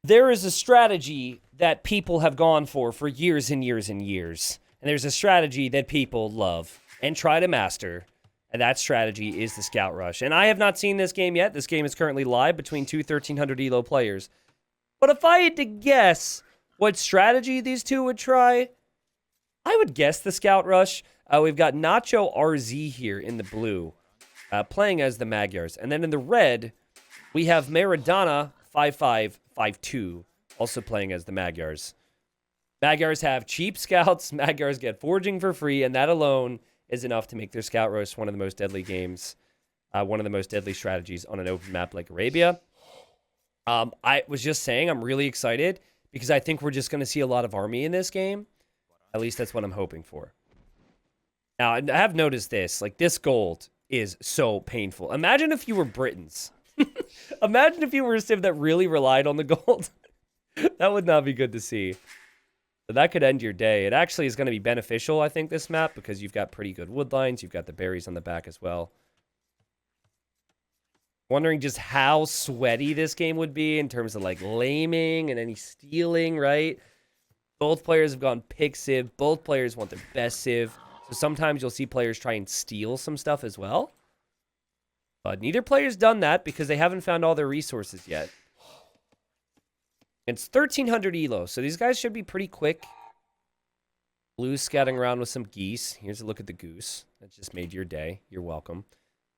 there is a strategy that people have gone for years and years and years. And there's a strategy that people love and try to master. And that strategy is the Scout Rush. And I have not seen this game yet. This game is currently live between two 1,300 ELO players. But if I had to guess what strategy these two would try, I would guess the Scout Rush. We've got Nacho RZ here in the blue, playing as the Magyars. And then in the red, we have Maradona 5552, also playing as the Magyars. Magyars have cheap scouts. Magyars get foraging for free, and that alone is enough to make their Scout Rush one of the most deadly games, one of the most deadly strategies on an open map like Arabia. I was just saying I'm really excited because I think we're just going to see a lot of army in this game. At least that's what I'm hoping for. Now, I have noticed this. Like, this gold is so painful. Imagine if you were Britons. Imagine if you were a civ that really relied on the gold. That would not be good to see. So that could end your day. It actually is going to be beneficial, I think, this map, because you've got pretty good wood lines. You've got the berries on the back as well. Wondering just how sweaty this game would be in terms of, like, laming and any stealing, right? Both players have gone pick civ. Both players want their best civ. So sometimes you'll see players try and steal some stuff as well. But neither player's done that because they haven't found all their resources yet. It's 1,300 ELO, so these guys should be pretty quick. Blue's scouting around with some geese. Here's a look at the goose. That just made your day. You're welcome.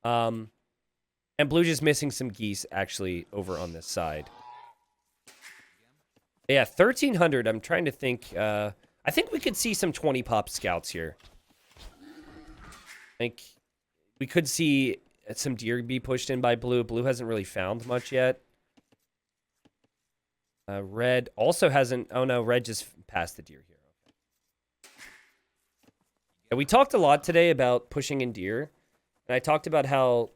And Blue just missing some geese, actually, over on this side. Yeah, 1,300. I'm trying to think. I think we could see some 20-pop scouts here. I think we could see some deer be pushed in by Blue. Blue hasn't really found much yet. Red also hasn't... Oh, no, Red just passed the deer here. Yeah, we talked a lot today about pushing in deer. And I talked about how,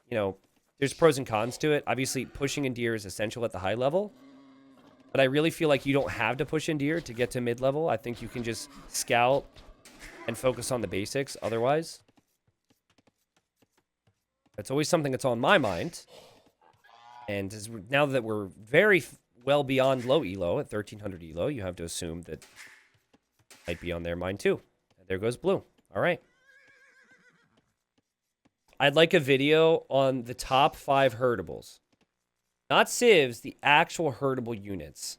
you know, there's pros and cons to it. Obviously, pushing in deer is essential at the high level. But I really feel like you don't have to push in deer to get to mid-level. I think you can just scout and focus on the basics otherwise. It's always something that's on my mind. And now that we're very well beyond low elo, at 1,300 elo, you have to assume that might be on their mind too. And there goes Blue. All right. I'd like a video on the top 5 herdables. Not civs, the actual herdable units.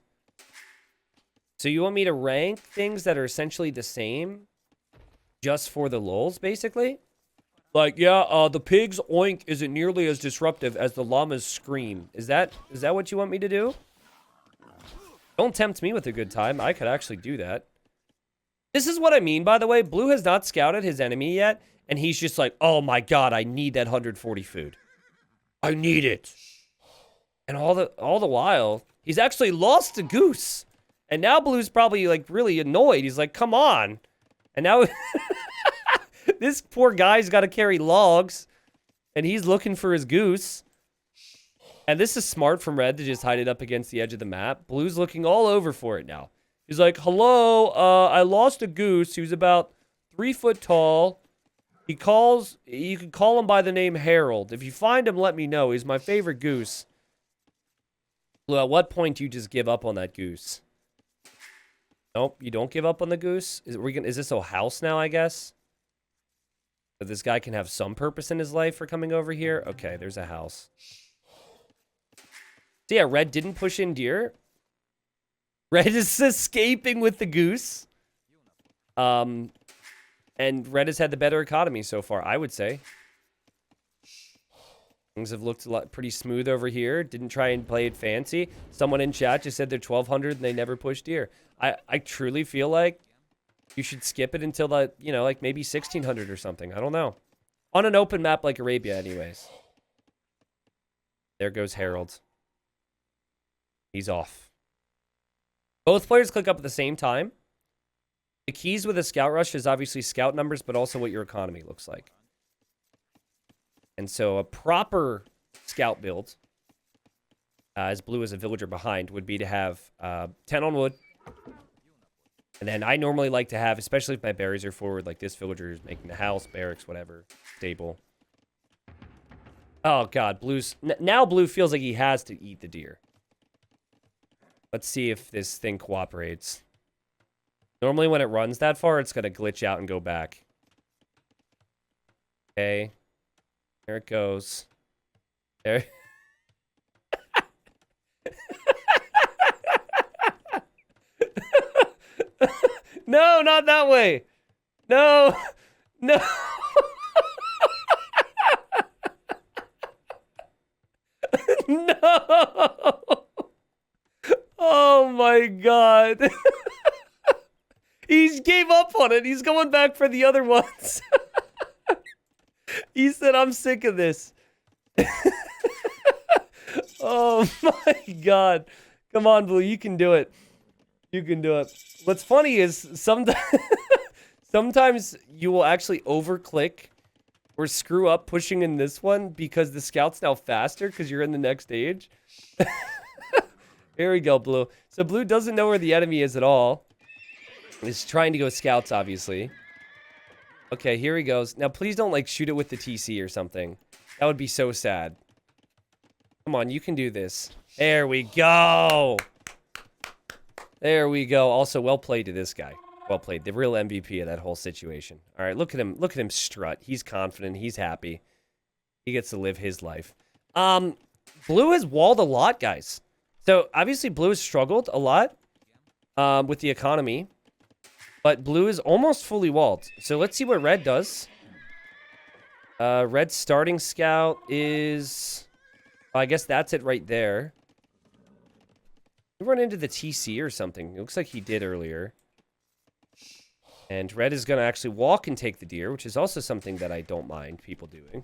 So you want me to rank things that are essentially the same just for the lulz, basically? Like, yeah, the pig's oink isn't nearly as disruptive as the llama's scream. Is that what you want me to do? Don't tempt me with a good time. I could actually do that. This is what I mean, by the way. Blue has not scouted his enemy yet, and he's just like, oh my god, I need that 140 food. I need it. And all the while, he's actually lost a goose. And now Blue's probably, like, really annoyed. He's like, come on. And now... This poor guy's got to carry logs, and he's looking for his goose. And this is smart from Red to just hide it up against the edge of the map. Blue's looking all over for it now. He's like, hello, I lost a goose. He was about 3 foot tall. You can call him by the name Harold. If you find him, let me know. He's my favorite goose. Blue, at what point do you just give up on that goose? Nope, you don't give up on the goose? Is this a house now, I guess? That this guy can have some purpose in his life for coming over here? Okay, there's a house. So yeah, Red didn't push in deer. Red is escaping with the goose. And Red has had the better economy so far, I would say. Things have looked pretty smooth over here. Didn't try and play it fancy. Someone in chat just said they're 1,200 and they never pushed deer. I truly feel like you should skip it until, like maybe 1,600 or something. I don't know. On an open map like Arabia, anyways. There goes Harold. He's off. Both players click up at the same time. The keys with a scout rush is obviously scout numbers, but also what your economy looks like. And so a proper scout build, as Blue as a villager behind, would be to have 10 on wood. And then I normally like to have, especially if my berries are forward, like this villager is making the house, barracks, whatever, stable. Oh, God, now Blue feels like he has to eat the deer. Let's see if this thing cooperates. Normally when it runs that far, it's going to glitch out and go back. Okay. There it goes. There. No, not that way. No. No. No. Oh my god. He gave up on it. He's going back for the other ones. He said, I'm sick of this. Oh my god. Come on, Blue. You can do it. You can do it. What's funny is sometimes you will actually overclick or screw up pushing in this one because the scout's now faster because you're in the next stage. Here we go, Blue. So Blue doesn't know where the enemy is at all. He's trying to go scouts, obviously. Okay, here he goes. Now, please don't, like, shoot it with the TC or something. That would be so sad. Come on, you can do this. There we go. There we go. Also, well played to this guy. Well played. The real MVP of that whole situation. All right, look at him. Look at him strut. He's confident. He's happy. He gets to live his life. Blue has walled a lot, guys. So, obviously, Blue has struggled a lot with the economy. But Blue is almost fully walled. So, let's see what Red does. Red's starting scout is... I guess that's it right there. He run into the TC or something. It looks like he did earlier. And Red is going to actually walk and take the deer, which is also something that I don't mind people doing.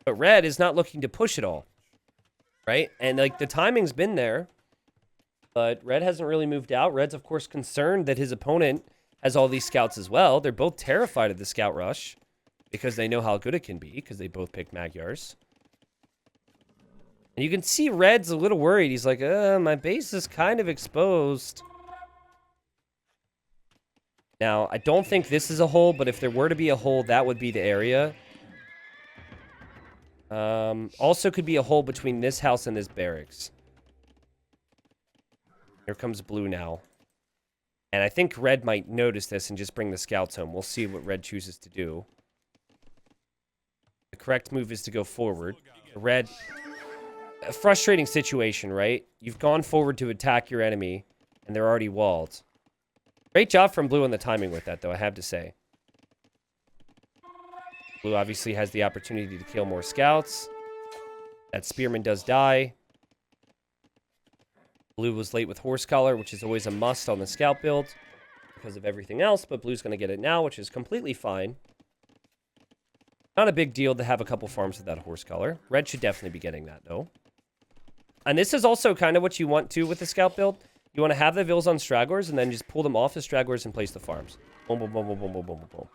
But Red is not looking to push it all. Right? And, like, the timing's been there. But Red hasn't really moved out. Red's, of course, concerned that his opponent has all these scouts as well. They're both terrified of the scout rush because they know how good it can be because they both picked Magyars. And you can see Red's a little worried. He's like, my base is kind of exposed. Now, I don't think this is a hole, but if there were to be a hole, that would be the area. Also could be a hole between this house and this barracks. Here comes Blue now. And I think Red might notice this and just bring the scouts home. We'll see what Red chooses to do. The correct move is to go forward. Red... A frustrating situation, right? You've gone forward to attack your enemy, and they're already walled. Great job from Blue on the timing with that, though, I have to say. Blue obviously has the opportunity to kill more scouts. That spearman does die. Blue was late with horse collar, which is always a must on the scout build because of everything else, but Blue's going to get it now, which is completely fine. Not a big deal to have a couple farms with that horse collar. Red should definitely be getting that, though. And this is also kind of what you want to with the scout build. You want to have the vills on stragglers and then just pull them off the stragglers and place the farms. Boom, boom, boom, boom, boom, boom, boom, boom.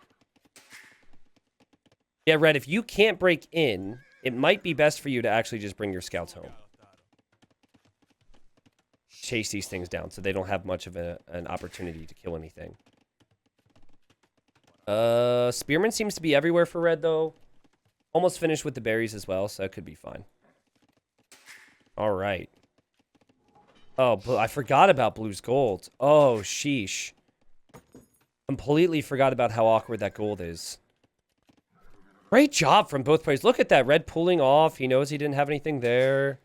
Yeah, Red, if you can't break in, it might be best for you to actually just bring your scouts home. Chase these things down so they don't have much of an opportunity to kill anything. Spearman seems to be everywhere for Red, though. Almost finished with the berries as well, so that could be fine. All right. Oh, I forgot about Blue's gold. Oh, sheesh. Completely forgot about how awkward that gold is. Great job from both players. Look at that. Red pulling off. He knows he didn't have anything there.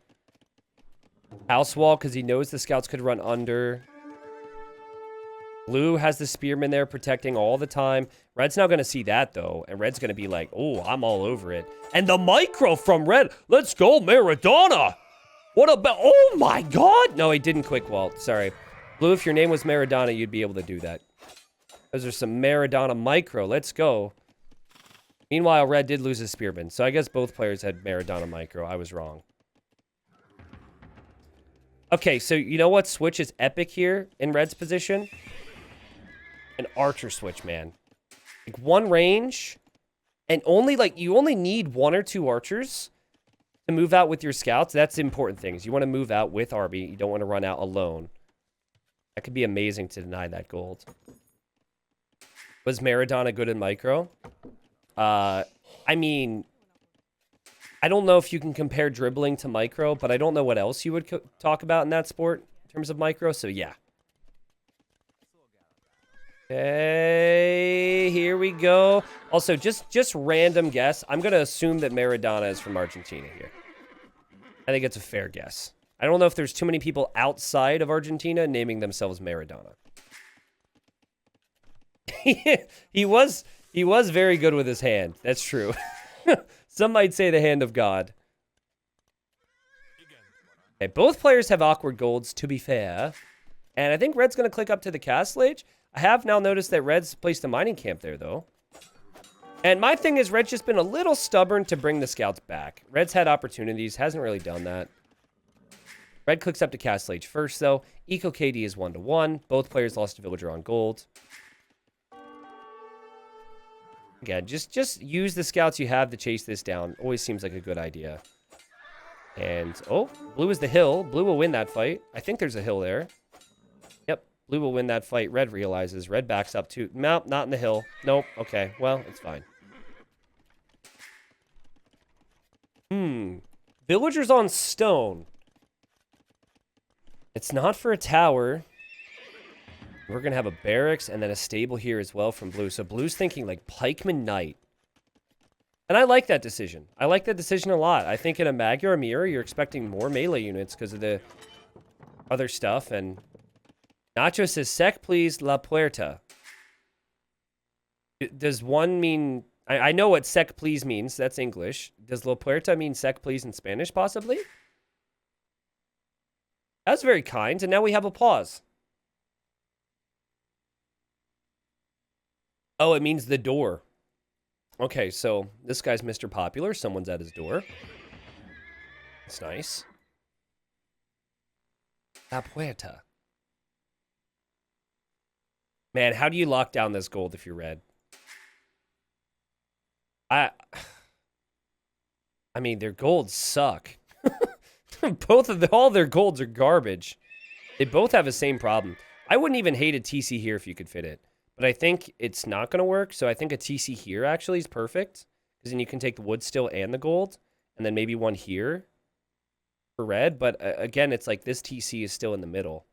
House wall because he knows the scouts could run under. Blue has the spearman there protecting all the time. Red's not going to see that, though. And Red's going to be like, oh, I'm all over it. And the micro from Red. Let's go, Maradona. What about... Oh, my God. No, he didn't quick vault. Sorry. Blue, if your name was Maradona, you'd be able to do that. Those are some Maradona micro. Let's go. Meanwhile, Red did lose his spearman. So I guess both players had Maradona micro. I was wrong. Okay, so you know what switch is epic here in Red's position? An archer switch, man. Like one range, and only like you only need one or two archers to move out with your scouts. That's the important things. You want to move out with Arby. You don't want to run out alone. That could be amazing to deny that gold. Was Maradona good in micro? I mean, I don't know if you can compare dribbling to micro, but I don't know what else you would talk about in that sport. terms of micro, so yeah. Okay, here we go. Also, just random guess. I'm going to assume that Maradona is from Argentina here. I think it's a fair guess. I don't know if there's too many people outside of Argentina naming themselves Maradona. He was very good with his hand. That's true. Some might say the hand of God. Okay, both players have awkward golds, to be fair. And I think Red's going to click up to the Castle Age. I have now noticed that Red's placed a mining camp there, though. And my thing is, Red's just been a little stubborn to bring the scouts back. Red's had opportunities, hasn't really done that. Red clicks up to Castle Age first, though. Eco KD is 1-1. Both players lost a villager on gold. Again, just use the scouts you have to chase this down. Always seems like a good idea. And, oh, blue is the hill. Blue will win that fight. I think there's a hill there. Yep, blue will win that fight. Red realizes. Red backs up too. Nope, not in the hill. Nope, okay. Well, it's fine. Villagers on stone. It's not for a tower. We're going to have a barracks and then a stable here as well from blue. So blue's thinking like pikeman knight. And I like that decision. I like that decision a lot. I think in a Magyar mirror, you're expecting more melee units because of the other stuff. And Nacho says, sec please la puerta. Does one mean... I know what sec please means. That's English. Does la puerta mean sec please in Spanish, possibly? That's very kind. And now we have a pause. Oh, it means the door. Okay, so this guy's Mr. Popular. Someone's at his door. That's nice. La puerta. Man, how do you lock down this gold if you're red? I mean, their golds suck. All their golds are garbage. They both have the same problem. I wouldn't even hate a TC here if you could fit it. But I think it's not going to work, so I think a TC here actually is perfect. Because then you can take the wood still and the gold. And then maybe one here for red. But again, it's like this TC is still in the middle.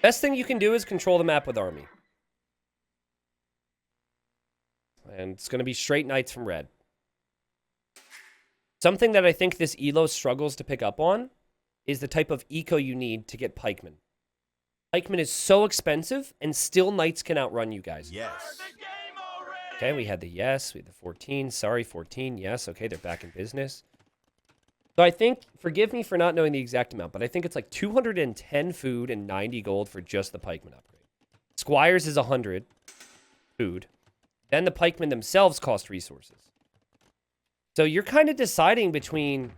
Best thing you can do is control the map with army. And it's going to be straight knights from red. Something that I think this Elo struggles to pick up on is the type of eco you need to get pikemen. Pikeman is so expensive, and still knights can outrun you guys. Yes. Okay, we had the yes. We had the 14. Sorry, 14. Yes, okay, they're back in business. So I think, forgive me for not knowing the exact amount, but I think it's like 210 food and 90 gold for just the pikeman upgrade. Squires is 100 food. Then the pikemen themselves cost resources. So you're kind of deciding between...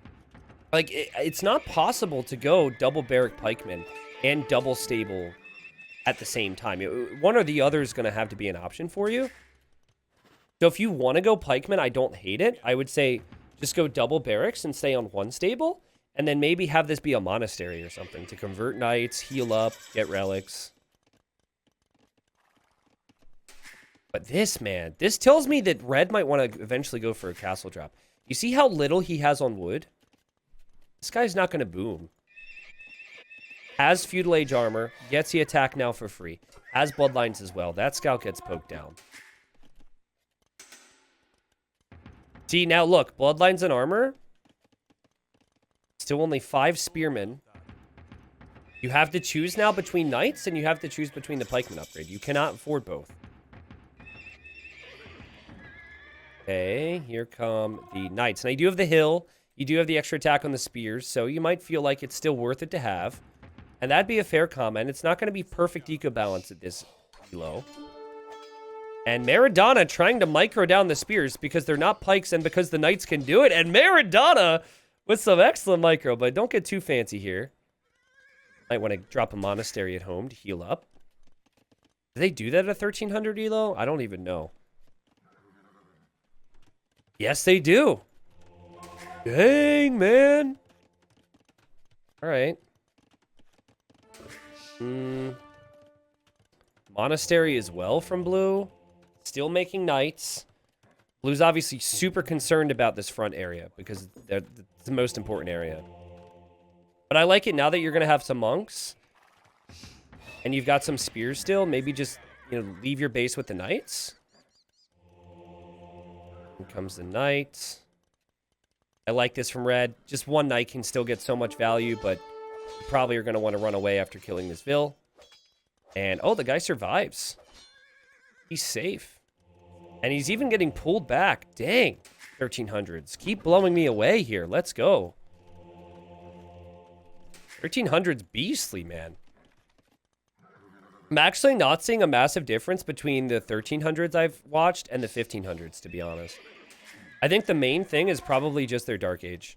Like, it's not possible to go double barrack pikemen and double stable at the same time. One or the other is going to have to be an option for you. So if you want to go pikemen, I don't hate it. I would say just go double barracks and stay on one stable. And then maybe have this be a monastery or something to convert knights, heal up, get relics. But this, man, this tells me that red might want to eventually go for a castle drop. You see how little he has on wood? This guy's not going to boom. Has Feudal Age armor. Gets the attack now for free. Has bloodlines as well. That scout gets poked down. See, now look. Bloodlines and armor. Still only 5 spearmen. You have to choose now between knights, and you have to choose between the pikeman upgrade. You cannot afford both. Okay, here come the knights. Now, you do have the hill. You do have the extra attack on the spears, so you might feel like it's still worth it to have. And that'd be a fair comment. It's not going to be perfect eco balance at this elo. And Maradona trying to micro down the spears because they're not pikes and because the knights can do it. And Maradona with some excellent micro, but don't get too fancy here. Might want to drop a monastery at home to heal up. Do they do that at 1300 elo? I don't even know. Yes, they do. Dang, man. All right. Monastery as well from blue. Still making knights. Blue's obviously super concerned about this front area because it's the most important area. But I like it now that you're going to have some monks. And you've got some spears still. Maybe just, you know, leave your base with the knights. Here comes the knight. I like this from red. Just one knight can still get so much value, but you probably are going to want to run away after killing this vill. And, oh, the guy survives. He's safe. And he's even getting pulled back. Dang. 1300s. Keep blowing me away here. Let's go. 1300s beastly, man. I'm actually not seeing a massive difference between the 1300s I've watched and the 1500s, to be honest. I think the main thing is probably just their Dark Age.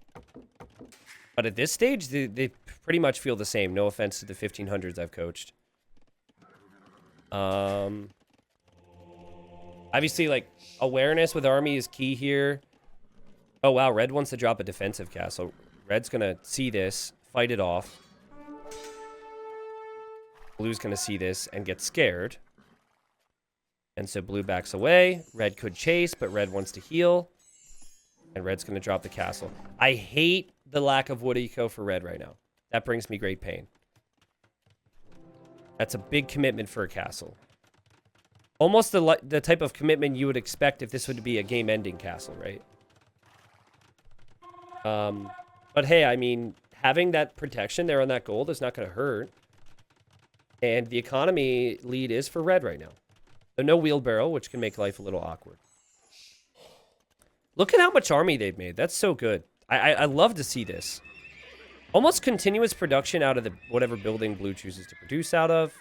But at this stage, they pretty much feel the same. No offense to the 1500s I've coached. Obviously, like, awareness with army is key here. Oh, wow. Red wants to drop a defensive castle. Red's going to see this, fight it off. Blue's going to see this and get scared. And so blue backs away. Red could chase, but red wants to heal. And red's going to drop the castle. I hate the lack of wood eco for red right now. That brings me great pain. That's a big commitment for a castle. Almost the type of commitment you would expect if this would be a game-ending castle, right? But hey, I mean, having that protection there on that gold is not going to hurt. And the economy lead is for red right now. So no wheelbarrow, which can make life a little awkward. Look at how much army they've made. That's so good. I love to see this. Almost continuous production out of the whatever building blue chooses to produce out of.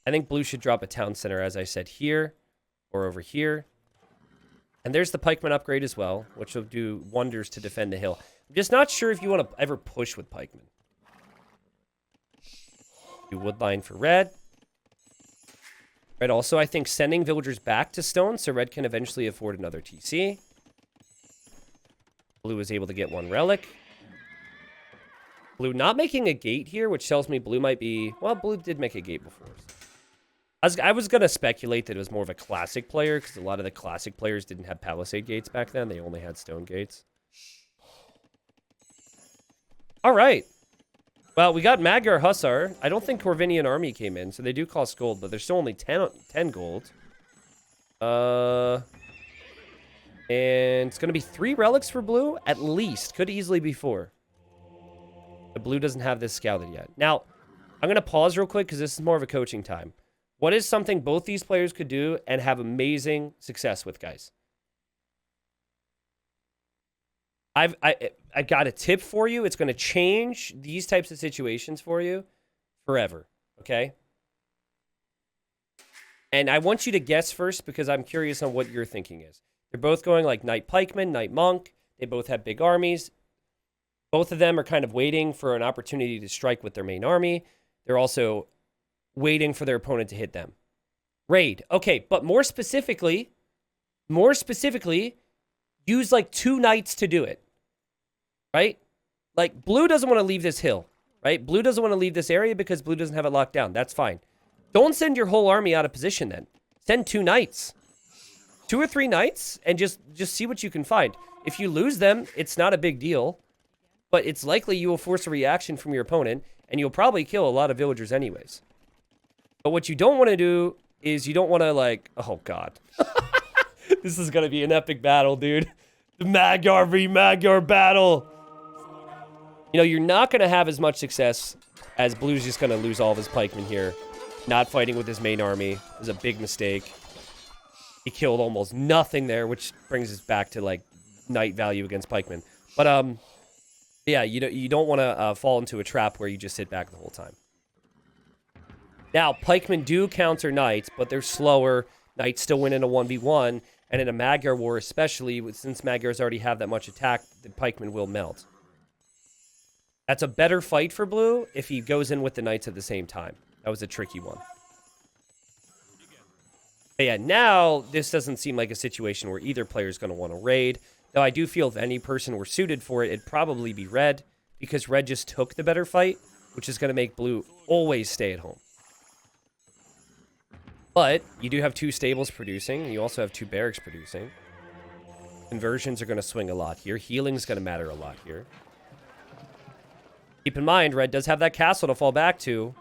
I think blue should drop a town center, as I said, here or over here. And there's the pikeman upgrade as well, which will do wonders to defend the hill. I'm just not sure if you want to ever push with pikemen. Do woodline for red. Red also, I think, sending villagers back to stone so red can eventually afford another TC. Blue is able to get one relic. Blue not making a gate here, which tells me blue might be... Well, blue did make a gate before. I was going to speculate that it was more of a classic player, because a lot of the classic players didn't have palisade gates back then. They only had stone gates. All right. Well, we got Magyar Hussar. I don't think Corvinian army came in, so they do cost gold, but they're still only 10 gold. And it's going to be 3 relics for blue, at least. Could easily be 4. The blue doesn't have this scouted yet. Now, I'm going to pause real quick, because this is more of a coaching time. What is something both these players could do and have amazing success with, guys? I got a tip for you. It's going to change these types of situations for you forever, okay? And I want you to guess first because I'm curious on what your thinking is. They're both going like Knight Pikeman, Knight Monk. They both have big armies. Both of them are kind of waiting for an opportunity to strike with their main army. They're also waiting for their opponent to hit them. Raid. Okay, but more specifically, use like 2 knights to do it. Right? Like, blue doesn't want to leave this hill, right? Blue doesn't want to leave this area because blue doesn't have it locked down. That's fine. Don't send your whole army out of position then. Send 2 knights. 2 or 3 knights and just see what you can find. If you lose them, it's not a big deal. But it's likely you will force a reaction from your opponent and you'll probably kill a lot of villagers anyways. But what you don't want to do is you don't want to like... Oh, God. This is going to be an epic battle, dude. The Magyar v. Magyar battle. You know, you're not going to have as much success as blue's just going to lose all of his pikemen here. Not fighting with his main army is a big mistake. He killed almost nothing there, which brings us back to, like, knight value against pikemen. But, yeah, you don't want to fall into a trap where you just sit back the whole time. Now, pikemen do counter knights, but they're slower. Knights still win in a 1v1. And in a Magyar war especially, since Magyars already have that much attack, the pikemen will melt. That's a better fight for blue if he goes in with the knights at the same time. That was a tricky one. But yeah, now this doesn't seem like a situation where either player is going to want to raid. Though I do feel if any person were suited for it, it'd probably be red. Because red just took the better fight, which is going to make blue always stay at home. But you do have 2 stables producing. You also have 2 barracks producing. Conversions are going to swing a lot here. Healing is going to matter a lot here. Keep in mind, red does have that castle to fall back to.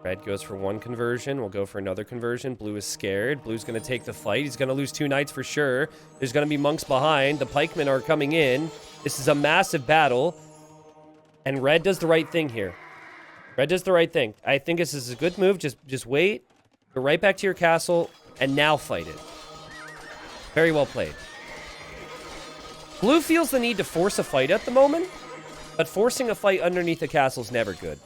Red goes for one conversion. We'll go for another conversion. Blue is scared. Blue's going to take the fight. He's going to lose 2 knights for sure. There's going to be monks behind. The pikemen are coming in. This is a massive battle. And red does the right thing here. Red does the right thing. I think this is a good move. Just wait. Go right back to your castle. And now fight it. Very well played. Blue feels the need to force a fight at the moment. But forcing a fight underneath the castle is never good.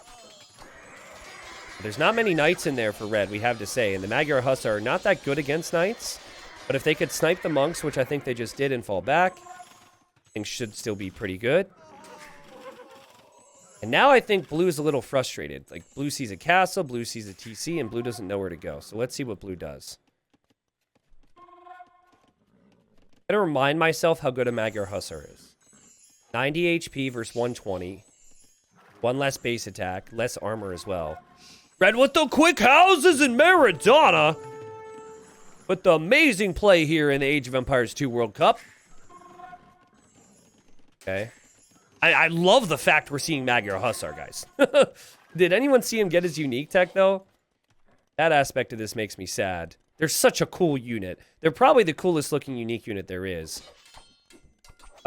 There's not many knights in there for red, we have to say. And the Magyar Hussar are not that good against knights. But if they could snipe the monks, which I think they just did, and fall back, things should still be pretty good. And now I think blue is a little frustrated. Like, blue sees a castle, blue sees a TC, and blue doesn't know where to go. So let's see what blue does. I'm going to remind myself how good a Magyar Hussar is. 90 HP versus 120. 1 less base attack, less armor as well. Red with the quick houses in Maradona. With the amazing play here in the Age of Empires 2 World Cup. Okay. I love the fact we're seeing Magyar Hussar, guys. Did anyone see him get his unique tech, though? That aspect of this makes me sad. They're such a cool unit. They're probably the coolest looking unique unit there is.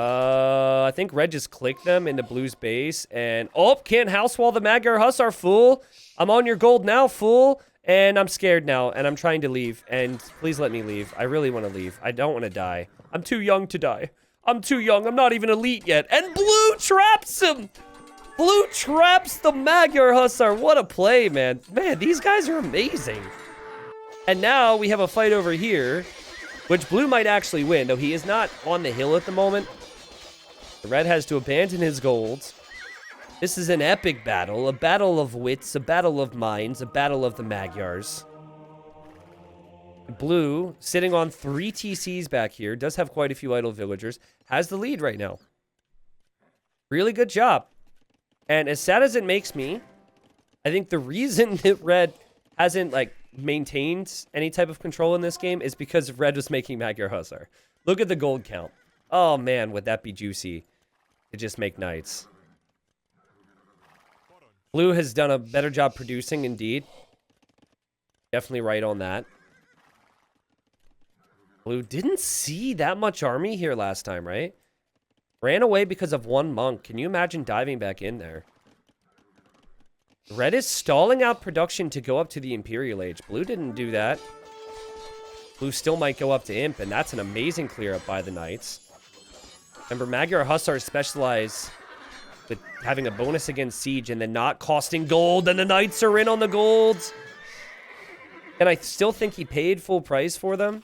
I think red just clicked them into blue's base. And, oh, can't house wall the Magyar Hussar, fool. I'm on your gold now, fool. And I'm scared now, and I'm trying to leave. And please let me leave. I really want to leave. I don't want to die. I'm too young to die. I'm too young. I'm not even elite yet. And blue traps him. Blue traps the Magyar Hussar. What a play, man. Man, these guys are amazing. And now we have a fight over here, which blue might actually win, though he is not on the hill at the moment. The red has to abandon his gold. This is an epic battle, a battle of wits, a battle of minds, a battle of the Magyars. Blue, sitting on 3 TCs back here, does have quite a few idle villagers, has the lead right now. Really good job. And as sad as it makes me, I think the reason that red hasn't, like, maintained any type of control in this game is because red was making Magyar Hussar. Look at the gold count. Oh, man, would that be juicy to just make knights. Blue has done a better job producing, indeed. Definitely right on that. Blue didn't see that much army here last time, right? Ran away because of 1 monk. Can you imagine diving back in there? Red is stalling out production to go up to the Imperial Age. Blue didn't do that. Blue still might go up to Imp, and that's an amazing clear up by the Knights. Remember, Magyar Hussars specialize with having a bonus against Siege and then not costing gold, and the Knights are in on the golds. And I still think he paid full price for them.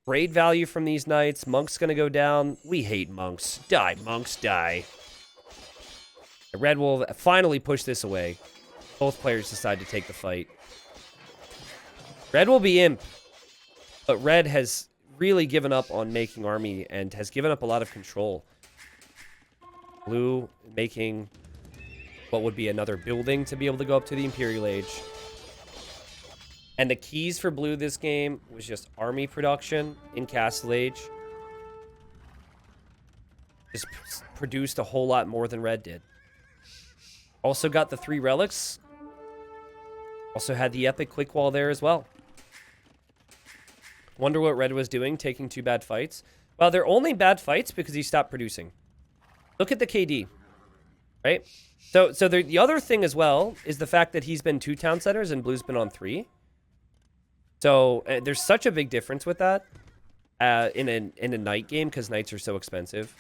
Great value from these Knights. Monk's gonna go down. We hate monks. Die, monks, die. Red will finally push this away. Both players decide to take the fight. Red will be Imp, but Red has really given up on making army and has given up a lot of control. Blue making what would be another building to be able to go up to the Imperial Age. And the keys for blue this game was just army production in Castle Age. Just produced a whole lot more than red did. Also got the 3 relics. Also had the epic quick wall there as well. Wonder what red was doing, taking 2 bad fights. Well, they're only bad fights because he stopped producing. Look at the KD, right? So the other thing as well is the fact that he's been 2 town centers and blue's been on 3. So there's such a big difference with that in a night game because knights are so expensive.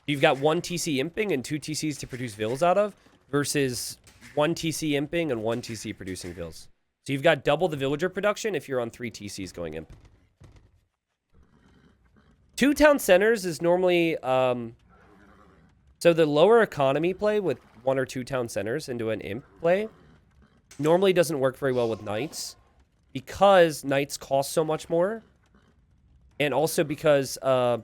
You've got 1 TC imping and 2 TCs to produce vills out of versus 1 TC imping and 1 TC producing vills. So you've got double the villager production if you're on 3 TCs going imp. 2 town centers is normally so the lower economy play with 1 or 2 town centers into an imp play normally doesn't work very well with knights because knights cost so much more, and also because the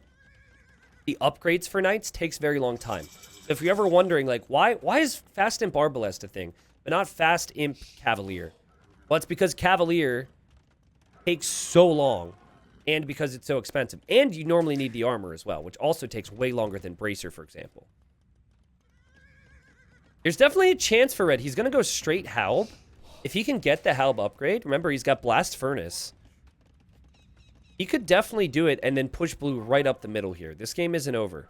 upgrades for knights takes very long time. If you're ever wondering, like, why is fast imp arbalest a thing, but not fast imp cavalier? Well, it's because cavalier takes so long And because it's so expensive. And you normally need the armor as well, which also takes way longer than Bracer, for example. There's definitely a chance for red. He's going to go straight Halb. If he can get the Halb upgrade, remember, he's got Blast Furnace. He could definitely do it and then push blue right up the middle here. This game isn't over.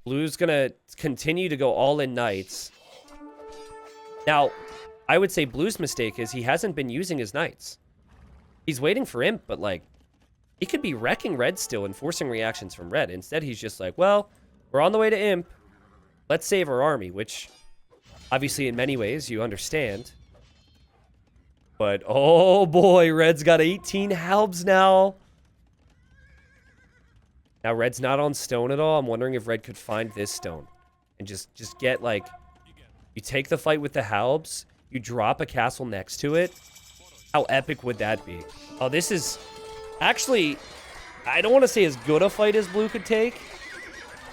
Blue's going to continue to go all in knights. Now, I would say blue's mistake is he hasn't been using his knights. He's waiting for imp, but like, he could be wrecking red still and forcing reactions from red. Instead, he's just like, well, we're on the way to imp. Let's save our army, which obviously in many ways you understand. But, oh boy, red's got 18 halbs now. Now, red's not on stone at all. I'm wondering if red could find this stone. And just get, like, you take the fight with the halbs. You drop a castle next to it. How epic would that be? Oh, this is... Actually, I don't want to say as good a fight as blue could take.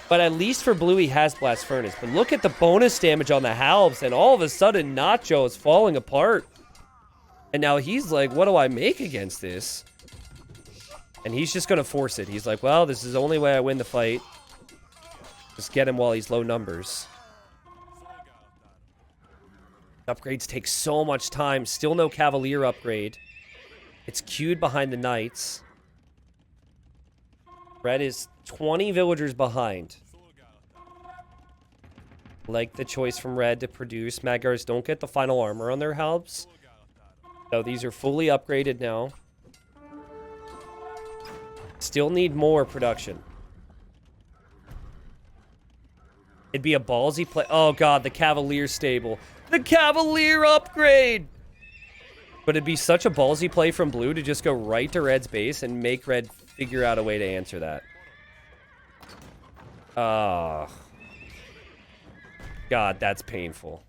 But at least for blue, he has Blast Furnace. But look at the bonus damage on the halbs. And all of a sudden, Nacho is falling apart. And now he's like, what do I make against this? And he's just going to force it. He's like, well, this is the only way I win the fight. Just get him while he's low numbers. Upgrades take so much time. Still no Cavalier upgrade. It's queued behind the Knights. Red is 20 villagers behind. Like the choice from Red to produce. Magyars don't get the final armor on their halbs. So these are fully upgraded now. Still need more production. It'd be a ballsy play. Oh god, the Cavalier stable. The Cavalier upgrade! But it'd be such a ballsy play from blue to just go right to red's base and make red figure out a way to answer that. God, that's painful.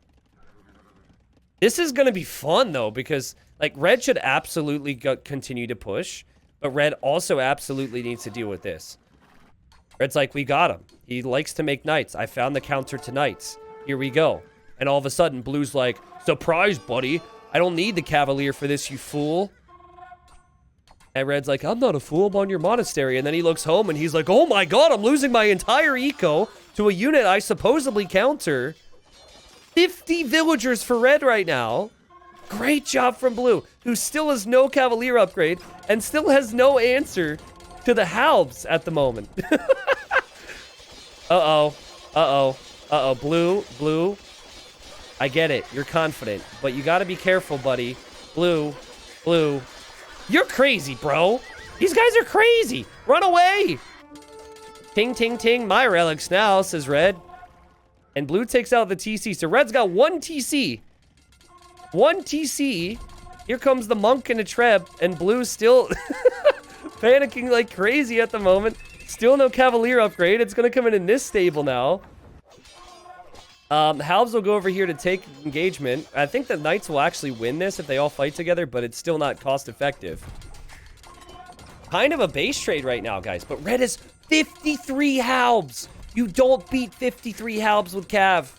This is going to be fun, though, because, like, red should absolutely continue to push, but red also absolutely needs to deal with this. Red's like, we got him. He likes to make knights. I found the counter to knights. Here we go. And all of a sudden, blue's like, surprise, buddy. I don't need the Cavalier for this, you fool. And red's like, I'm not a fool, I'm on your monastery. And then he looks home and he's like, oh my god, I'm losing my entire eco to a unit I supposedly counter. 50 villagers for red right now. Great job from blue, who still has no Cavalier upgrade and still has no answer to the halbs at the moment. Uh-oh. Uh-oh. Uh-oh. Blue. I get it. You're confident. But you gotta be careful, buddy. Blue. You're crazy, bro. These guys are crazy. Run away. Ting, ting, ting. My relics now, says red. And blue takes out the TC. So red's got one TC. One TC. Here comes the monk and a treb. And blue's still panicking like crazy at the moment. Still no Cavalier upgrade. It's going to come in this stable now. Halbs will go over here to take engagement. I think the Knights will actually win this if they all fight together, but it's still not cost effective. Kind of a base trade right now, guys. But red is 53 halbs. You don't beat 53 halbs with Cav.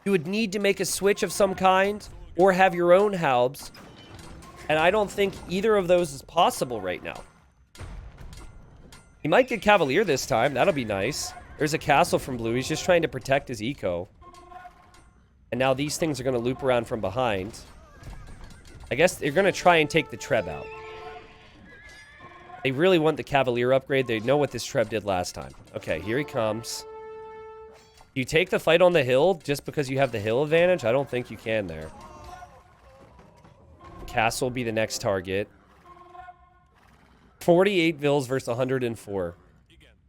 You would need to make a switch of some kind or have your own halbs. And I don't think either of those is possible right now. He might get Cavalier this time. That'll be nice. There's a castle from blue. He's just trying to protect his eco. And now these things are going to loop around from behind. I guess they're going to try and take the Treb out. They really want the Cavalier upgrade. They know what this Treb did last time. Okay, here he comes. You take the fight on the hill just because you have the hill advantage? I don't think you can there. Castle will be the next target. 48 vills versus 104.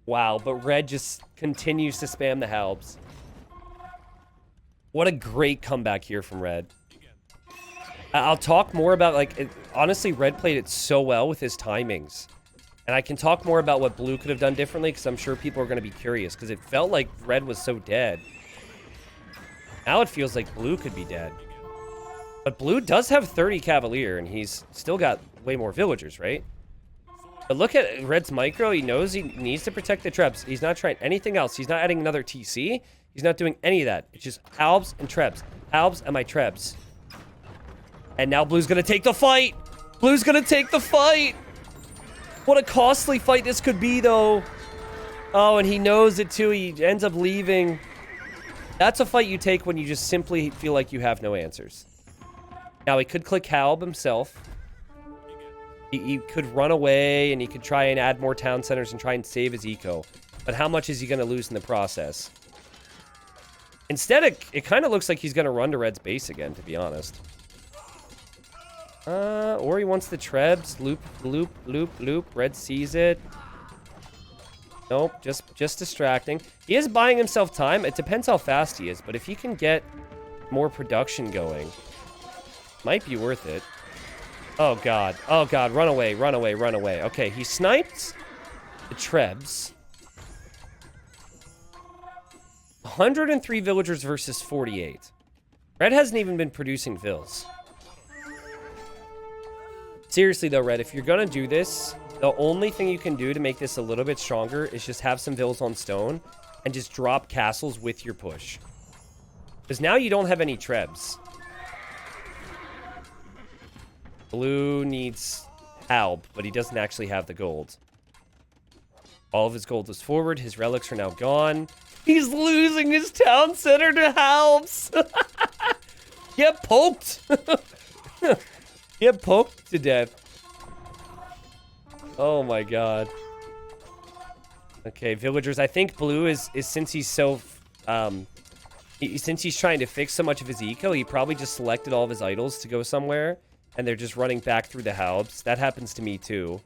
Wow, but red just continues to spam the halbs. What a great comeback here from red. I'll talk more about, like, honestly, red played it so well with his timings. And I can talk more about what blue could have done differently, because I'm sure people are going to be curious, because it felt like red was so dead. Now it feels like blue could be dead. But blue does have 30 Cavalier, and he's still got way more villagers, right? But look at red's micro. He knows he needs to protect the Trebs. He's not trying anything else. He's not adding another TC. He's not doing any of that. It's just halbs and Trebs. Halbs and my Trebs. And now blue's going to take the fight. Blue's gonna take the fight. What a costly fight this could be, though. Oh, and he knows it, too. He ends up leaving. That's a fight you take when you just simply feel like you have no answers. Now, he could click Halb himself. He could run away, and he could try and add more town centers and try and save his eco. But how much is he going to lose in the process? Instead, it kind of looks like he's going to run to Red's base again, to be honest. Or he wants the Trebs. Loop, loop, loop, loop. Red sees it. Nope, just distracting. He is buying himself time. It depends how fast he is, but if he can get more production going, might be worth it. Oh, God. Oh, God. Run away, run away, run away. Okay, he sniped the Trebs. 103 villagers versus 48. Red hasn't even been producing vills. Seriously, though, Red, if you're going to do this, the only thing you can do to make this a little bit stronger is just have some vills on stone and just drop castles with your push. Because now you don't have any Trebs. Blue needs Halb, but he doesn't actually have the gold. All of his gold is forward. His relics are now gone. He's losing his town center to Halbs. Get poked. Get poked to death. Oh my god. Okay, villagers. I think Blue is since he's so since he's trying to fix so much of his eco, he probably just selected all of his idols to go somewhere, and they're just running back through the Halbs. That happens to me too.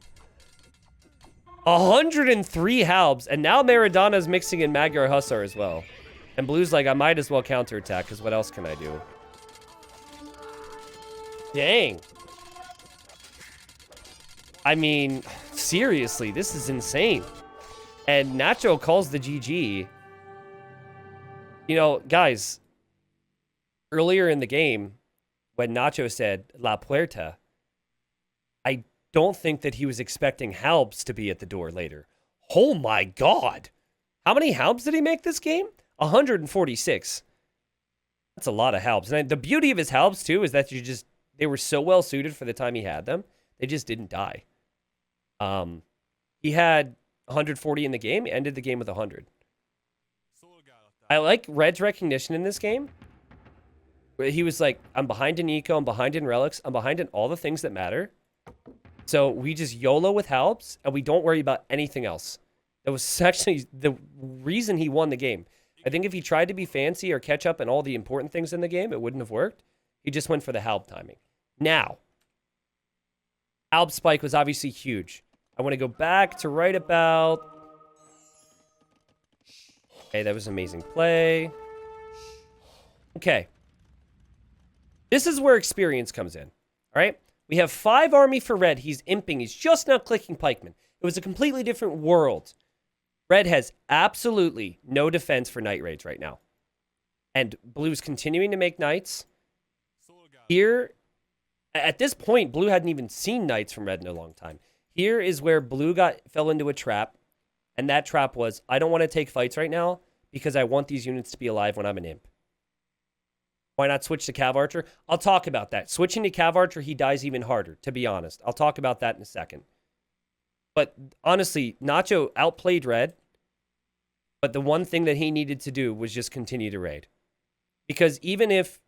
103 Halbs, and now Maradonna's mixing in Magyar Hussar as well. And Blue's like, I might as well counterattack, because what else can I do? Dang. I mean, seriously, this is insane. And Nacho calls the GG. You know, guys, earlier in the game, when Nacho said La Puerta, I don't think that he was expecting Halbs to be at the door later. Oh my god. How many Halbs did he make this game? 146. That's a lot of Halbs. And the beauty of his Halbs, too, is that they were so well suited for the time he had them. They just didn't die. He had 140 in the game, ended the game with 100. I like Red's recognition in this game. Where he was like, I'm behind in eco, I'm behind in relics, I'm behind in all the things that matter. So we just YOLO with Halbs, and we don't worry about anything else. That was actually the reason he won the game. I think if he tried to be fancy or catch up on all the important things in the game, it wouldn't have worked. He just went for the Halb timing. Now, Halb spike was obviously huge. I want to go back to right about... Okay, that was an amazing play. Okay. This is where experience comes in. All right? We have 5 army for Red. He's imping. He's just now clicking pikemen. It was a completely different world. Red has absolutely no defense for knight raids right now. And Blue's continuing to make knights. Here, at this point, Blue hadn't even seen knights from Red in a long time. Here is where Blue fell into a trap. And that trap was, I don't want to take fights right now because I want these units to be alive when I'm an imp. Why not switch to Cav Archer? I'll talk about that. Switching to Cav Archer, he dies even harder, to be honest. I'll talk about that in a second. But honestly, Nacho outplayed Red. But the one thing that he needed to do was just continue to raid. Because even if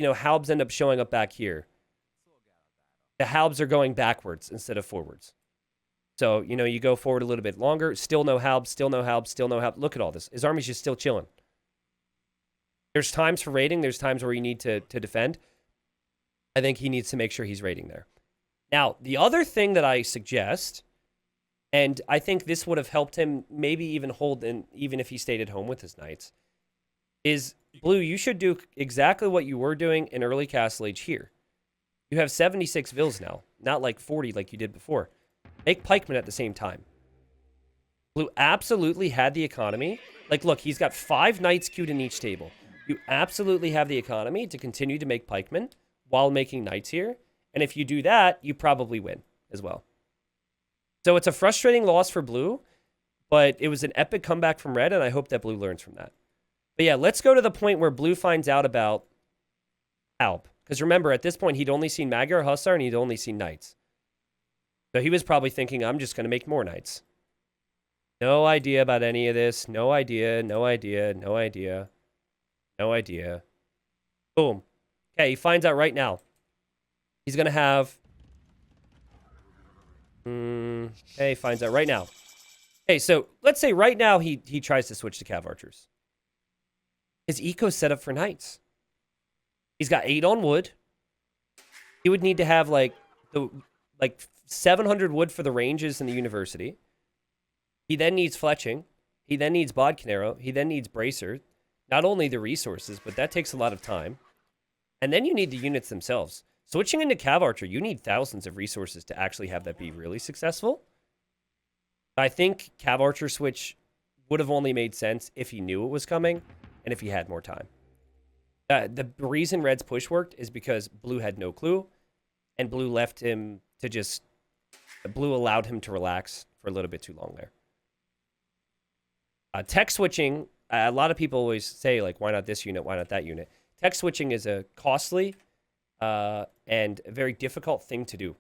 Halbs end up showing up back here, the Halbs are going backwards instead of forwards. So, you go forward a little bit longer. Still no Halbs, still no Halbs, still no Halbs. Look at all this. His army's just still chilling. There's times for raiding. There's times where you need to defend. I think he needs to make sure he's raiding there. Now, the other thing that I suggest, and I think this would have helped him maybe even hold in, even if he stayed at home with his knights, is Blue, you should do exactly what you were doing in early Castle Age here. You have 76 vills now, not like 40 like you did before. Make pikemen at the same time. Blue absolutely had the economy. Like, look, he's got 5 knights queued in each table. You absolutely have the economy to continue to make pikemen while making knights here. And if you do that, you probably win as well. So it's a frustrating loss for Blue, but it was an epic comeback from Red, and I hope that Blue learns from that. But yeah, let's go to the point where Blue finds out about Halb. Because remember, at this point, he'd only seen Magyar Hussar and he'd only seen knights. So he was probably thinking, I'm just going to make more knights. No idea about any of this. No idea. No idea. No idea. No idea. Boom. Okay, he finds out right now. He's going to have... Okay, he finds out right now. Okay, so let's say right now he tries to switch to Cav Archers. His eco's set up for knights. He's got 8 on wood. He would need to have like 700 wood for the ranges in the university. He then needs fletching. He then needs Bodcanero. He then needs bracer. Not only the resources, but that takes a lot of time. And then you need the units themselves. Switching into Cav Archer, you need thousands of resources to actually have that be really successful. I think Cav Archer switch would have only made sense if he knew it was coming and if he had more time. The reason Red's push worked is because Blue had no clue, and Blue left him to just... Blue allowed him to relax for a little bit too long there. Tech switching, a lot of people always say, like, why not this unit, why not that unit? Tech switching is a costly and a very difficult thing to do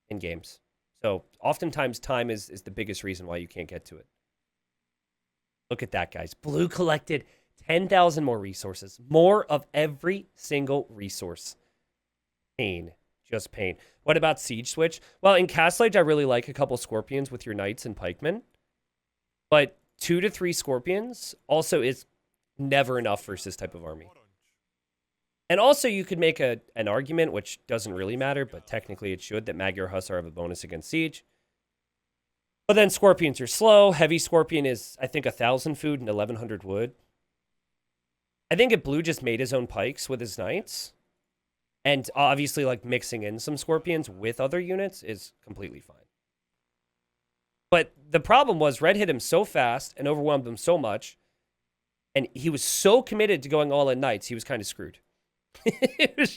in games. So oftentimes time is the biggest reason why you can't get to it. Look at that, guys. Blue collected 10,000 more resources. More of every single resource. Pain. Just pain. What about Siege Switch? Well, in Castle Age, I really like a couple Scorpions with your Knights and Pikemen. But 2 to 3 Scorpions also is never enough versus this type of army. And also, you could make an argument, which doesn't really matter, but technically it should, that Magyar Hussar have a bonus against Siege. But then Scorpions are slow. Heavy Scorpion is, I think, 1,000 food and 1,100 wood. I think if Blue just made his own Pikes with his Knights, and obviously, like, mixing in some Scorpions with other units is completely fine. But the problem was Red hit him so fast and overwhelmed him so much, and he was so committed to going all in Knights, he was kind of screwed. It was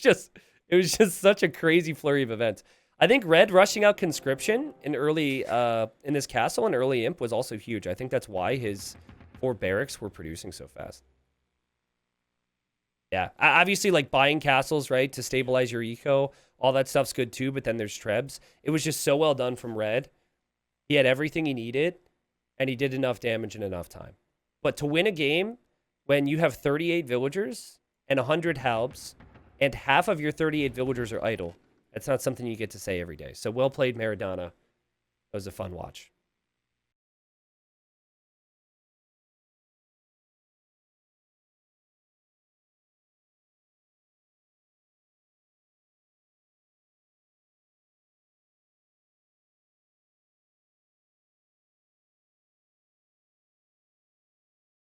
just such a crazy flurry of events. I think Red rushing out Conscription in early in this castle and early Imp was also huge. I think that's why his 4 barracks were producing so fast. Yeah, obviously, like, buying castles, right, to stabilize your eco, all that stuff's good too, but then there's Trebs. It was just so well done from Red. He had everything he needed, and he did enough damage in enough time. But to win a game when you have 38 villagers and 100 halbs, and half of your 38 villagers are idle, that's not something you get to say every day. So well played, Maradona. That was a fun watch.